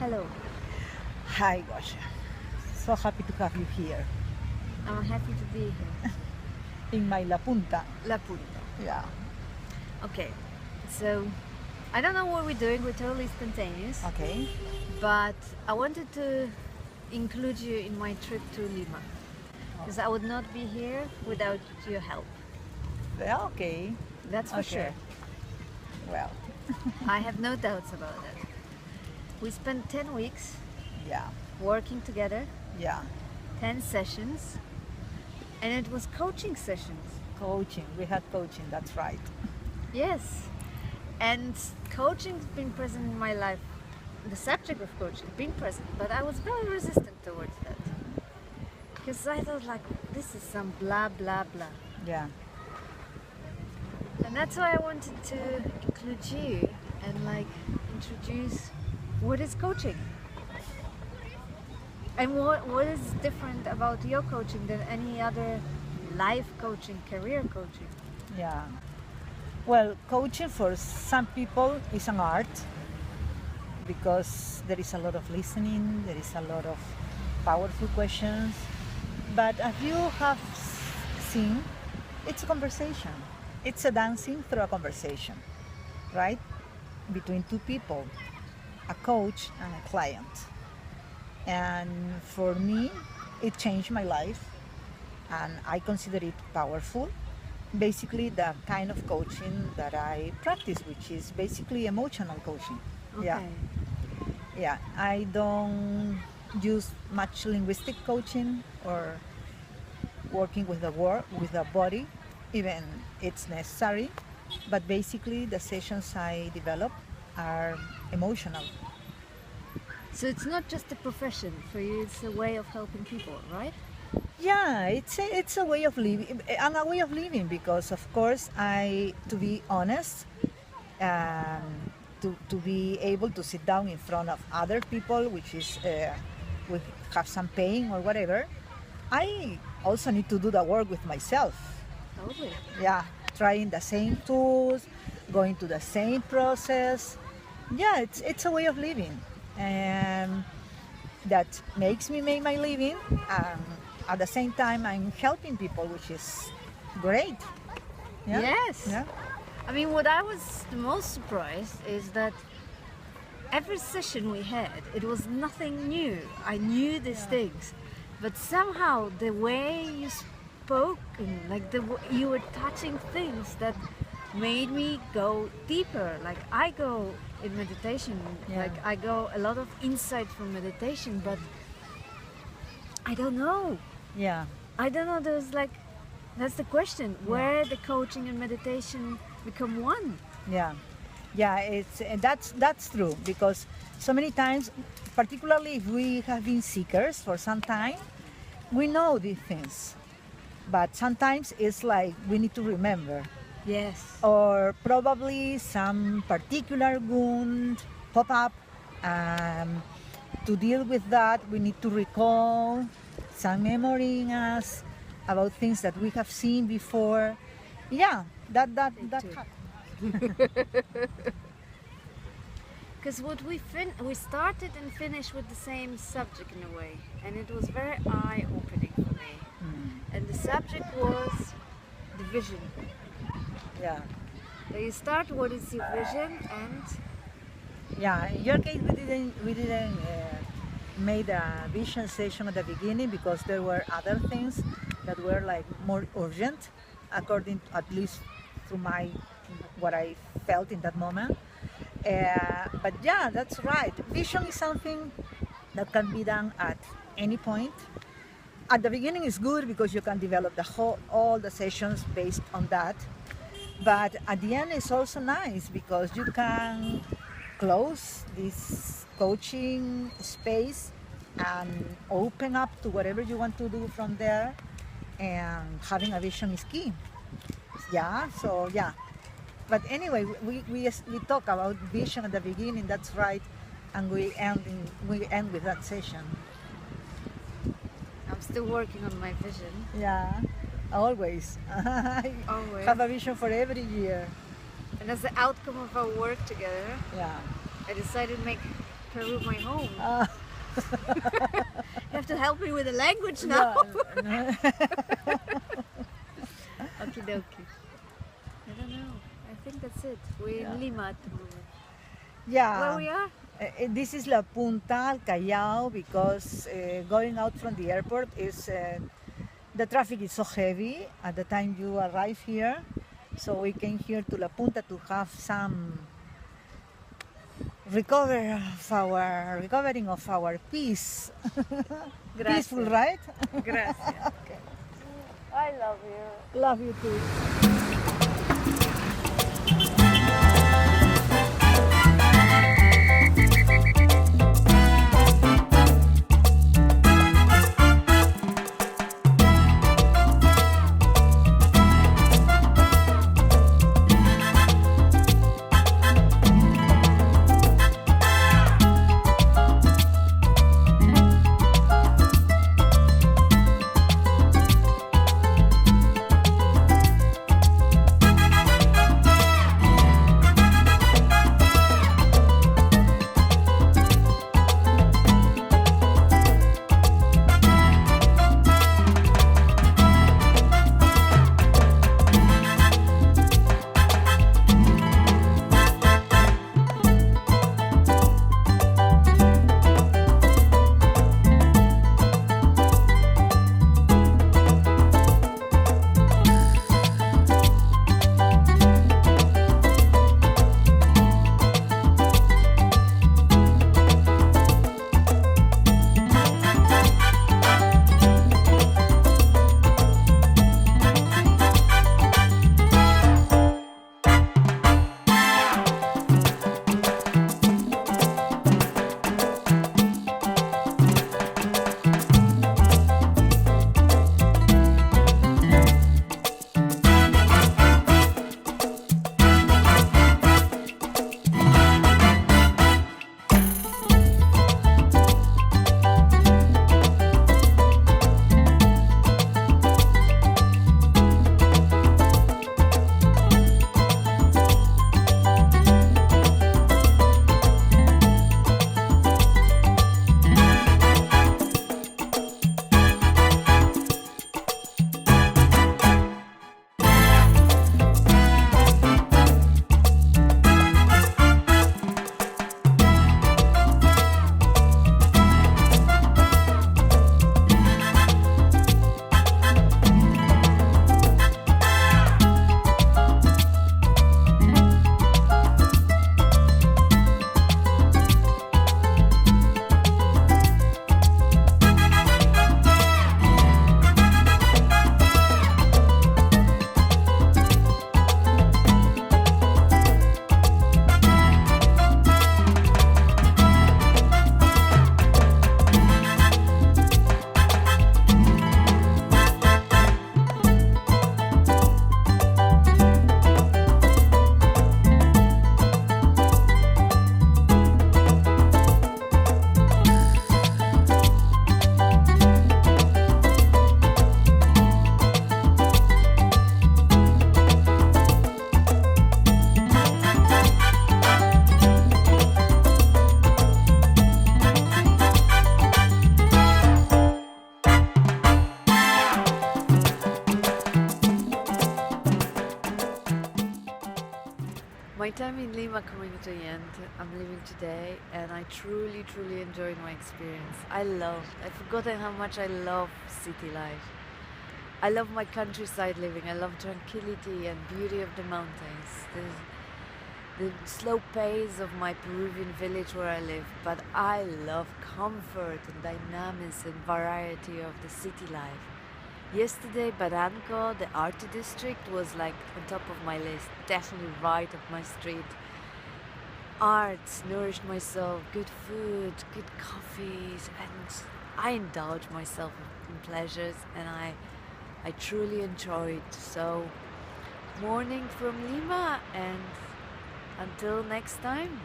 Hello, Hi, Gosha. So happy to have you here I'm happy to be here. in my La Punta. La Punta. Yeah. Okay, so I don't know what we're doing, we're totally spontaneous, Okay. but I wanted to include you in my trip to Lima because I would not be here without your help. Yeah, okay. That's for Okay. sure. Well, I have no doubts about that. We spent 10 weeks yeah. working together, Yeah. 10 sessions, and it was coaching sessions. Coaching. We had coaching. That's right. Yes, and coaching's been present in my life. The subject of coaching been present, but I was very resistant towards that because I thought like this is some blah blah blah, Yeah. and that's why I wanted to include you and like introduce what is coaching and what is different about your coaching than any other life coaching, career coaching. Yeah. Well, coaching for some people is an art because there is a lot of listening, there is a lot of powerful questions. But as you have seen, it's a conversation. It's a dancing through a conversation, right? Between two people, a coach and a client. And for me, it changed my life and I consider it powerful. Basically, the kind of coaching that I practice, which is basically emotional coaching. Yeah. Okay. Yeah, I don't use much linguistic coaching or working with with the body, even it's necessary. But basically, the sessions I develop are emotional. So it's not just a profession for you; it's a way of helping people, right? Yeah, it's a way of living and a way of living because, of course, to be honest, um, to be able to sit down in front of other people, which is we have some pain or whatever. I also need to do the work with myself. Totally. Yeah, trying the same tools, going to the same process. Yeah, it's a way of living, and that makes me make my living. At the same time, I'm helping people, which is great. Yeah. Yes. Yeah. I mean, what I was the most surprised is that every session we had, it was nothing new. I knew these things, but somehow the way you spoke and like you were touching things that made me go deeper. Like I go in meditation, Yeah. like I go a lot of insight from meditation, but I don't know. Yeah. I don't know. There's like, that's the question. Where the coaching and meditation become one. Yeah, yeah, it's and that's true because so many times, particularly if we have been seekers for some time, we know these things, but sometimes it's like we need to remember, Yes. or probably some particular wound pop up. To deal with that, we need to recall some memory in us about things that we have seen before. Yeah, that too. happens. Because what we started and finished with the same subject in a way, and it was very eye-opening for me. And the subject was the vision. Yeah. So you start what is your vision, and Yeah, in your case, we didn't made a vision session at the beginning because there were other things that were like more urgent, according at least to my what I felt in that moment. But yeah, that's right. Vision is something that can be done at any point. At the beginning is good because you can develop all the sessions based on that. But at the end it's also nice because you can close this coaching space and open up to whatever you want to do from there, and having a vision is key. Yeah, so yeah. But anyway, we talk about vision at the beginning, that's right, and we end with that session. I'm still working on my vision. Yeah, always. I Always. have a vision for every year. And as the outcome of our work together, Yeah. I decided to make Peru my home. Uh, You have to help me with the language now. yeah. Okie dokie. I don't know. I think that's it. We're Yeah. in Lima at the moment. Yeah. Where we are? This is La Punta, Callao, because going out from the airport is the traffic is so heavy at the time you arrive here. So we came here to La Punta to have some recovering of our peace. Gracias. Peaceful, right? Gracias. Okay. I love you. Love you too. My time in Lima coming to the end. I'm leaving today and I truly enjoyed my experience. I've forgotten how much I love city life. I love my countryside living. I love tranquility and beauty of the mountains. The slow pace of my Peruvian village where I live. But I love comfort and dynamism and variety of the city life. Yesterday, Barranco, the art district, was like on top of my list, definitely right up my street. Arts nourished my soul, good food, good coffees, and I indulge myself in pleasures, and I truly enjoyed. So, morning from Lima, and until next time.